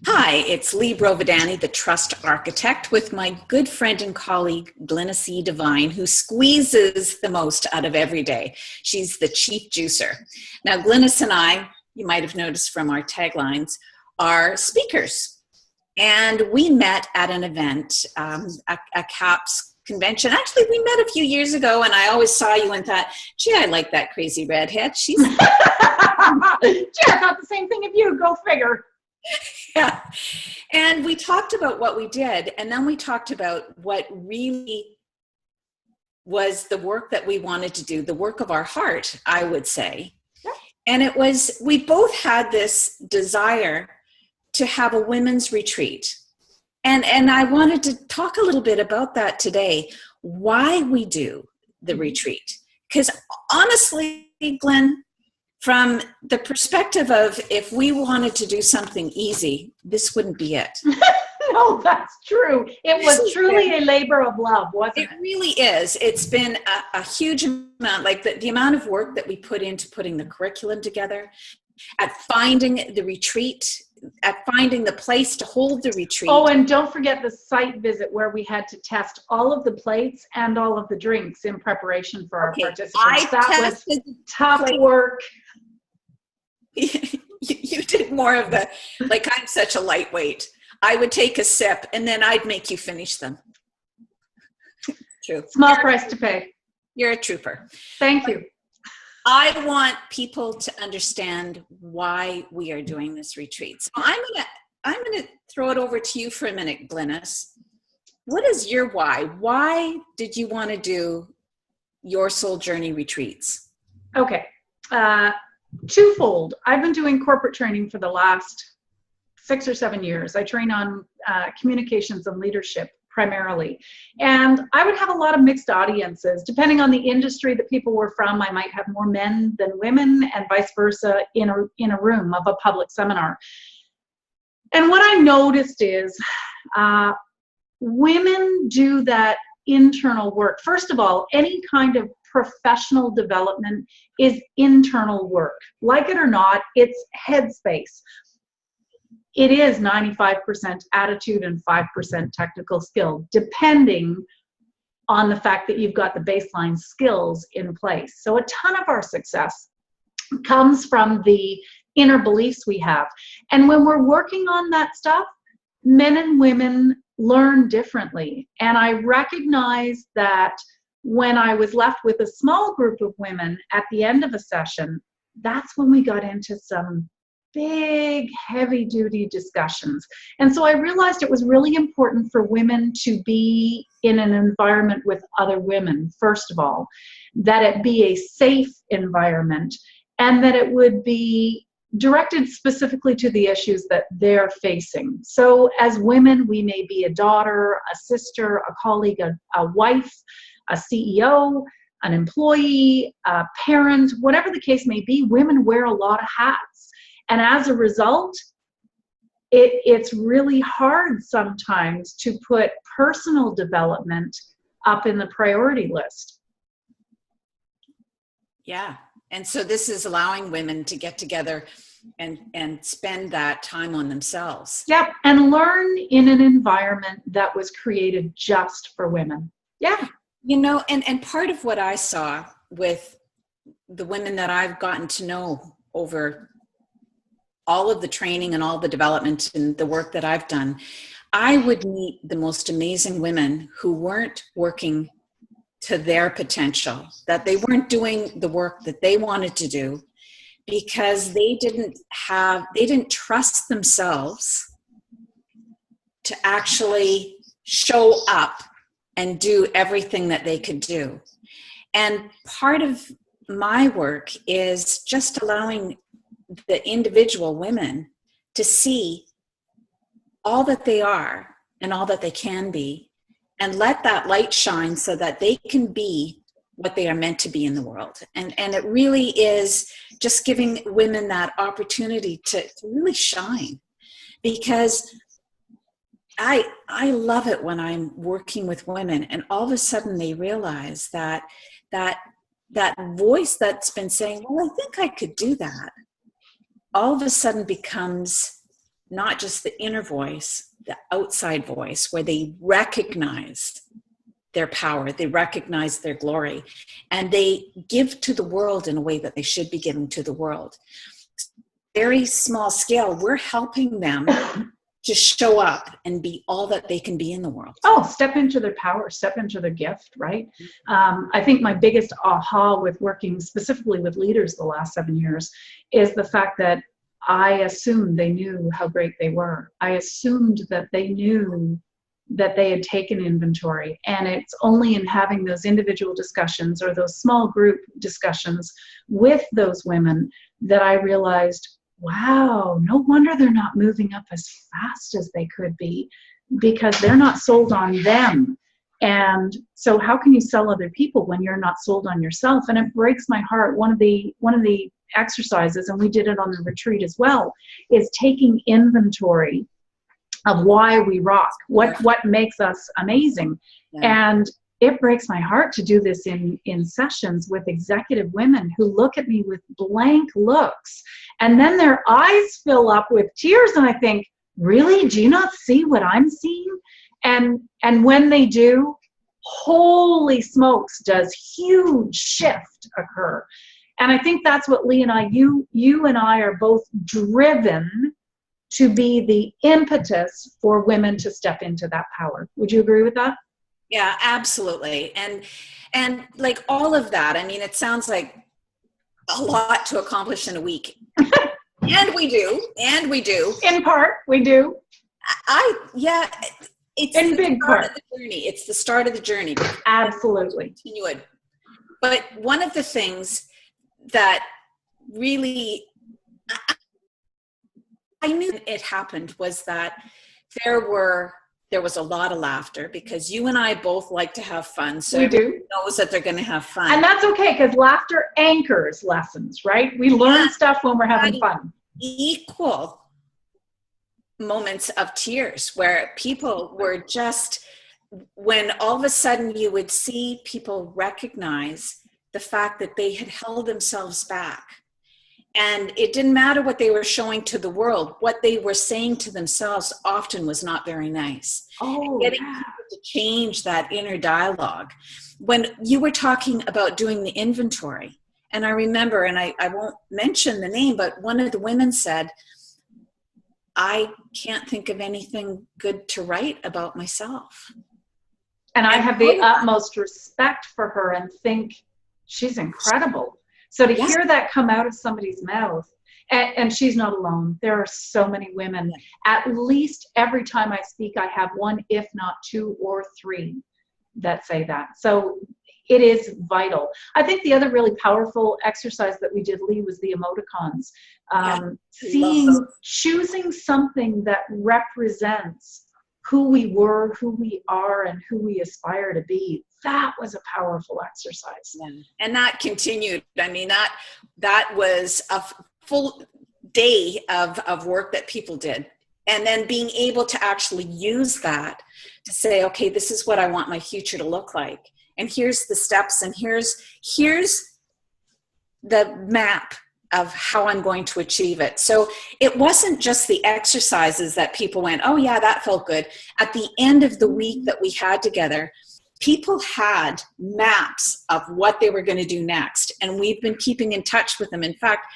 Hi, it's Lea Brovedani, the Trust Architect, with my good friend and colleague, Glynis E. Devine, who squeezes the most out of every day. She's the chief juicer. Now, Glynis and I, you might have noticed from our taglines, are speakers. And we met at an event, a CAPS convention. Actually, we met a few years ago, and I always saw you and thought, gee, I like that crazy redhead. She's... Gee, I thought the same thing of you. Go figure. Yeah. And we talked about what we did, and then we talked about what really was the work that we wanted to do, the work of our heart, I would say. Yeah. And it was, we both had this desire to have a women's retreat. And I wanted to talk a little bit about that today, why we do the retreat. Because honestly, Glenn, from the perspective of if we wanted to do something easy, this wouldn't be it. No, that's true. It was truly a labor of love, wasn't it? It really is. It's been a huge amount, like the amount of work that we put into putting the curriculum together, at finding the retreat, at finding the place to hold the retreat. Oh, and don't forget the site visit where we had to test all of the plates and all of the drinks in preparation for our participants. That was tough work. You did more of the, like, I'm such a lightweight. I would take a sip and then I'd make you finish them. True. Small price to pay. You're a trooper. Thank you. I want people to understand why we are doing this retreat. So I'm gonna throw it over to you for a minute, Glynis. What is your why? Why did you want to do your soul journey retreats? Okay. Twofold. I've been doing corporate training for the last 6 or 7 years. I train on communications and leadership primarily. And I would have a lot of mixed audiences. Depending on the industry that people were from, I might have more men than women and vice versa in a room of a public seminar. And what I noticed is women do that internal work. First of all, any kind of professional development is internal work. Like it or not, it's headspace. It is 95% attitude and 5% technical skill, depending on the fact that you've got the baseline skills in place. So a ton of our success comes from the inner beliefs we have. And when we're working on that stuff, men and women learn differently. And I recognize that when I was left with a small group of women at the end of a session, that's when we got into some big, heavy-duty discussions. And so I realized it was really important for women to be in an environment with other women, first of all, that it be a safe environment, and that it would be directed specifically to the issues that they're facing. So as women, we may be a daughter, a sister, a colleague, a wife, a CEO, an employee, a parent, whatever the case may be. Women wear a lot of hats. And as a result, it's really hard sometimes to put personal development up in the priority list. Yeah. And so this is allowing women to get together and spend that time on themselves. Yep. And learn in an environment that was created just for women. Yeah. You know, and part of what I saw with the women that I've gotten to know over all of the training and all the development and the work that I've done, I would meet the most amazing women who weren't working to their potential, that they weren't doing the work that they wanted to do because they didn't trust themselves to actually show up and do everything that they could do. And part of my work is just allowing the individual women to see all that they are and all that they can be, and let that light shine so that they can be what they are meant to be in the world. And it really is just giving women that opportunity to really shine, because I love it when I'm working with women and all of a sudden they realize that voice that's been saying, well, I think I could do that, all of a sudden becomes not just the inner voice, the outside voice, where they recognize their power, they recognize their glory, and they give to the world in a way that they should be giving to the world. Very small scale, we're helping them to show up and be all that they can be in the world. Oh, step into their power, step into their gift, right? I think my biggest aha with working specifically with leaders the last 7 years is the fact that I assumed they knew how great they were. I assumed that they knew that they had taken inventory. And it's only in having those individual discussions or those small group discussions with those women that I realized, wow, no wonder they're not moving up as fast as they could be, because they're not sold on them. And so how can you sell other people when you're not sold on yourself? And it breaks my heart. One of the exercises, and we did it on the retreat as well, is taking inventory of why we rock, what makes us amazing. Yeah. And it breaks my heart to do this in sessions with executive women who look at me with blank looks, and then their eyes fill up with tears, and I think, really, do you not see what I'm seeing? And when they do, holy smokes, does huge shift occur. And I think that's what Lea and I, you and I are both driven to be the impetus for women to step into that power. Would you agree with that? Yeah, absolutely. And like all of that, I mean, it sounds like a lot to accomplish in a week. And we do. In part, we do. It's in the big start part of the journey. It's the start of the journey. Absolutely. Continue it. But one of the things that really I knew it happened was that there was a lot of laughter, because you and I both like to have fun. So everyone knows that they're going to have fun. And that's okay, because laughter anchors lessons, right? We learn stuff when we're having fun. Equal moments of tears where people were just, when all of a sudden you would see people recognize the fact that they had held themselves back. And it didn't matter what they were showing to the world. What they were saying to themselves often was not very nice. Getting people to change that inner dialogue. When you were talking about doing the inventory, and I remember, and I won't mention the name, but one of the women said, I can't think of anything good to write about myself. And I have the utmost respect for her and think she's incredible. So to hear that come out of somebody's mouth, and she's not alone. There are so many women. At least every time I speak, I have one, if not two or three, that say that. So it is vital. I think the other really powerful exercise that we did, Lea, was the emoticons. Choosing something that represents who we were, who we are, and who we aspire to be. That was a powerful exercise. Yeah. And that continued. I mean, that was a full day of work that people did. And then being able to actually use that to say, okay, this is what I want my future to look like. And here's the steps, and here's the map of how I'm going to achieve it. So it wasn't just the exercises that people went, oh yeah, that felt good. At the end of the week that we had together, people had maps of what they were going to do next. And we've been keeping in touch with them. In fact,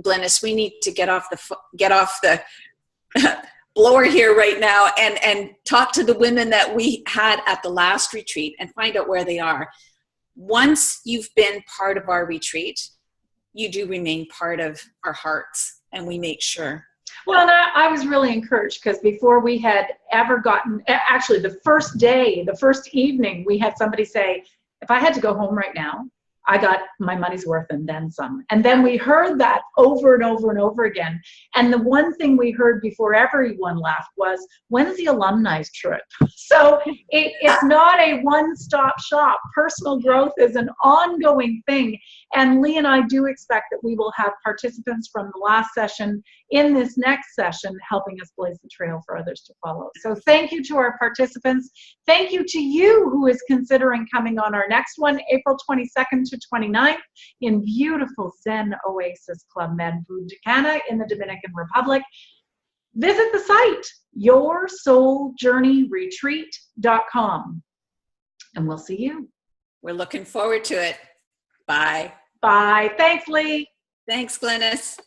Glynis, we need to get off the blower here right now and talk to the women that we had at the last retreat and find out where they are. Once you've been part of our retreat, you do remain part of our hearts, and we make sure. Well, and I was really encouraged, because before we had ever gotten, actually the first day, the first evening, we had somebody say, if I had to go home right now, I got my money's worth and then some. And then we heard that over and over and over again. And the one thing we heard before everyone left was, when's the alumni trip? So it's not a one-stop shop. Personal growth is an ongoing thing. And Lea and I do expect that we will have participants from the last session in this next session helping us blaze the trail for others to follow. So thank you to our participants. Thank you to you who is considering coming on our next one, April 22nd to 29th in beautiful Zen Oasis Club Med, Punta Cana in the Dominican Republic. visit the site, yoursouljourneyretreat.com. And we'll see you. We're looking forward to it. Bye. Bye. Thanks, Lee. Thanks, Glynis.